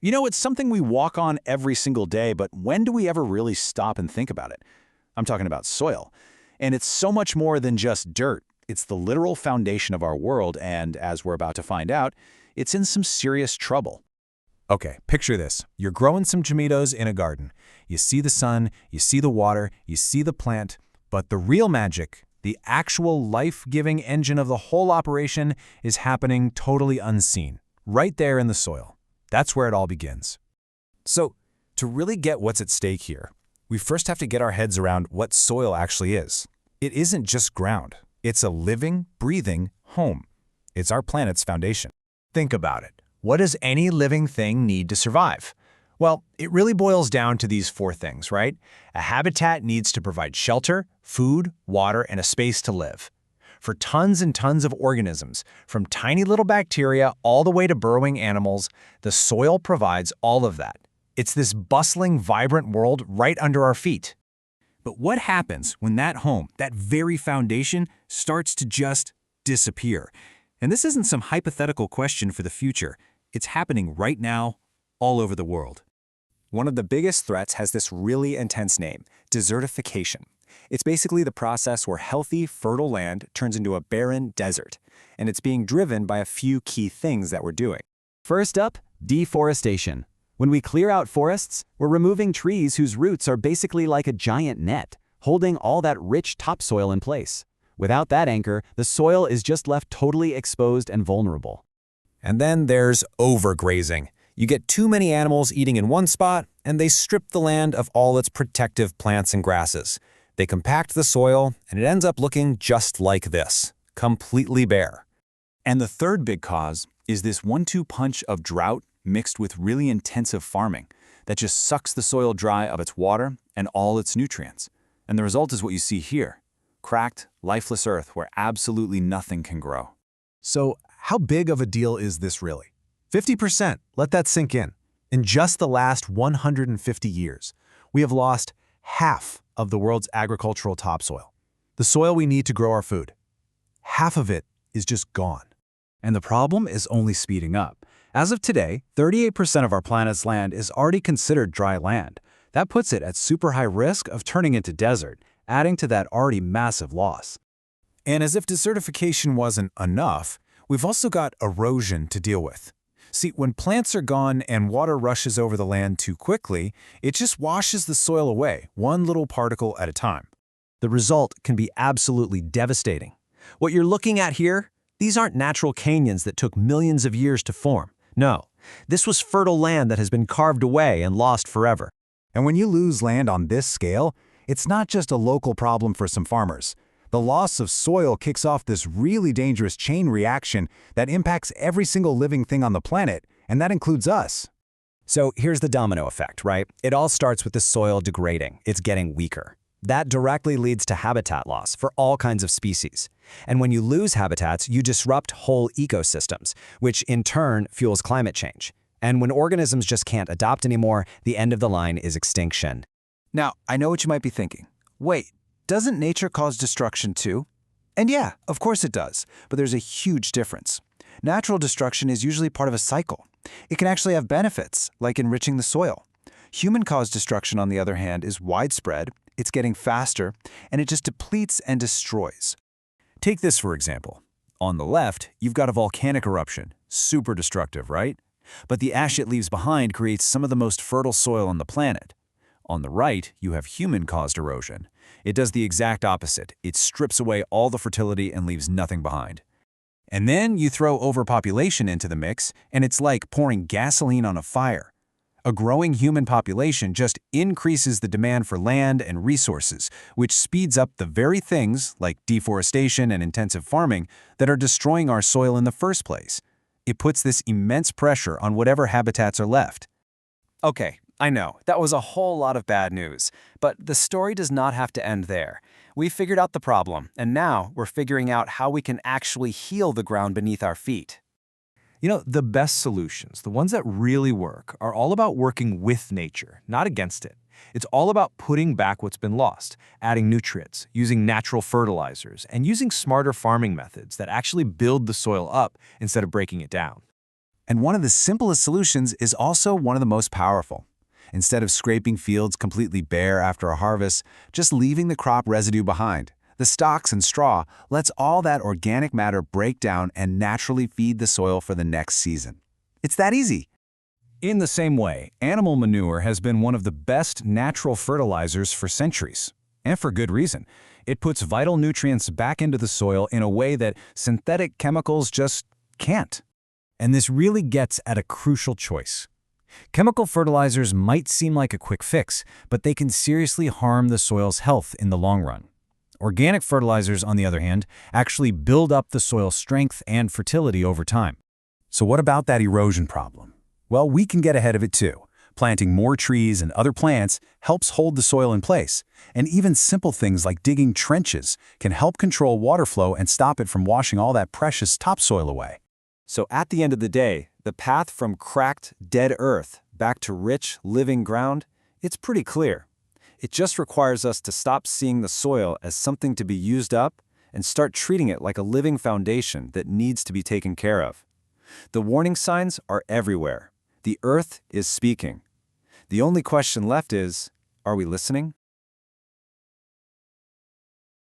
It's something we walk on every single day, but when do we ever really stop and think about it? I'm talking about soil. And it's so much more than just dirt. It's the literal foundation of our world, and as we're about to find out, it's in some serious trouble. Okay, picture this. You're growing some tomatoes in a garden. You see the sun, you see the water, you see the plant, but the real magic, the actual life-giving engine of the whole operation, is happening totally unseen, right there in the soil. That's where it all begins. So, to really get what's at stake here, we first have to get our heads around what soil actually is. It isn't just ground. It's a living, breathing home. It's our planet's foundation. Think about it. What does any living thing need to survive? Well, it really boils down to these four things, right? A habitat needs to provide shelter, food, water, and a space to live. For tons and tons of organisms, from tiny little bacteria all the way to burrowing animals, the soil provides all of that. It's this bustling, vibrant world right under our feet. But what happens when that home, that very foundation, starts to just disappear? And this isn't some hypothetical question for the future. It's happening right now, all over the world. One of the biggest threats has this really intense name, desertification. It's basically the process where healthy, fertile land turns into a barren desert, and it's being driven by a few key things that we're doing. First up, deforestation. When we clear out forests, we're removing trees whose roots are basically like a giant net, holding all that rich topsoil in place. Without that anchor, the soil is just left totally exposed and vulnerable. And then there's overgrazing. You get too many animals eating in one spot, and they strip the land of all its protective plants and grasses. They compact the soil, and it ends up looking just like this, completely bare. And the third big cause is this one-two punch of drought mixed with really intensive farming that just sucks the soil dry of its water and all its nutrients. And the result is what you see here, cracked, lifeless earth where absolutely nothing can grow. So how big of a deal is this really? 50%, let that sink in. In just the last 150 years, we have lost half of the world's agricultural topsoil, the soil we need to grow our food. Half of it is just gone. And the problem is only speeding up. As of today, 38% of our planet's land is already considered dry land. That puts it at super high risk of turning into desert, adding to that already massive loss. And as if desertification wasn't enough, we've also got erosion to deal with. See, when plants are gone and water rushes over the land too quickly, it just washes the soil away, one little particle at a time. The result can be absolutely devastating. What you're looking at here, these aren't natural canyons that took millions of years to form. No, this was fertile land that has been carved away and lost forever. And when you lose land on this scale, it's not just a local problem for some farmers. The loss of soil kicks off this really dangerous chain reaction that impacts every single living thing on the planet, and that includes us. So here's the domino effect, right? It all starts with the soil degrading. It's getting weaker. That directly leads to habitat loss for all kinds of species. And when you lose habitats, you disrupt whole ecosystems, which in turn fuels climate change. And when organisms just can't adapt anymore, the end of the line is extinction. Now, I know what you might be thinking. Wait, doesn't nature cause destruction too? And yeah, of course it does, but there's a huge difference. Natural destruction is usually part of a cycle. It can actually have benefits, like enriching the soil. Human-caused destruction, on the other hand, is widespread, it's getting faster, and it just depletes and destroys. Take this for example. On the left, you've got a volcanic eruption, super destructive, right? But the ash it leaves behind creates some of the most fertile soil on the planet. On the right, you have human-caused erosion. It does the exact opposite. It strips away all the fertility and leaves nothing behind. And then you throw overpopulation into the mix, and it's like pouring gasoline on a fire. A growing human population just increases the demand for land and resources, which speeds up the very things, like deforestation and intensive farming, that are destroying our soil in the first place. It puts this immense pressure on whatever habitats are left. Okay, I know, that was a whole lot of bad news, but the story does not have to end there. We figured out the problem, and now we're figuring out how we can actually heal the ground beneath our feet. You know, the best solutions, the ones that really work, are all about working with nature, not against it. It's all about putting back what's been lost, adding nutrients, using natural fertilizers, and using smarter farming methods that actually build the soil up instead of breaking it down. And one of the simplest solutions is also one of the most powerful. Instead of scraping fields completely bare after a harvest, just leaving the crop residue behind. The stalks and straw lets all that organic matter break down and naturally feed the soil for the next season. It's that easy. In the same way, animal manure has been one of the best natural fertilizers for centuries. And for good reason. It puts vital nutrients back into the soil in a way that synthetic chemicals just can't. And this really gets at a crucial choice. Chemical fertilizers might seem like a quick fix, but they can seriously harm the soil's health in the long run. Organic fertilizers, on the other hand, actually build up the soil's strength and fertility over time. So what about that erosion problem? Well, we can get ahead of it too. Planting more trees and other plants helps hold the soil in place. And even simple things like digging trenches can help control water flow and stop it from washing all that precious topsoil away. So at the end of the day, the path from cracked, dead earth back to rich, living ground, it's pretty clear. It just requires us to stop seeing the soil as something to be used up and start treating it like a living foundation that needs to be taken care of. The warning signs are everywhere. The earth is speaking. The only question left is, are we listening?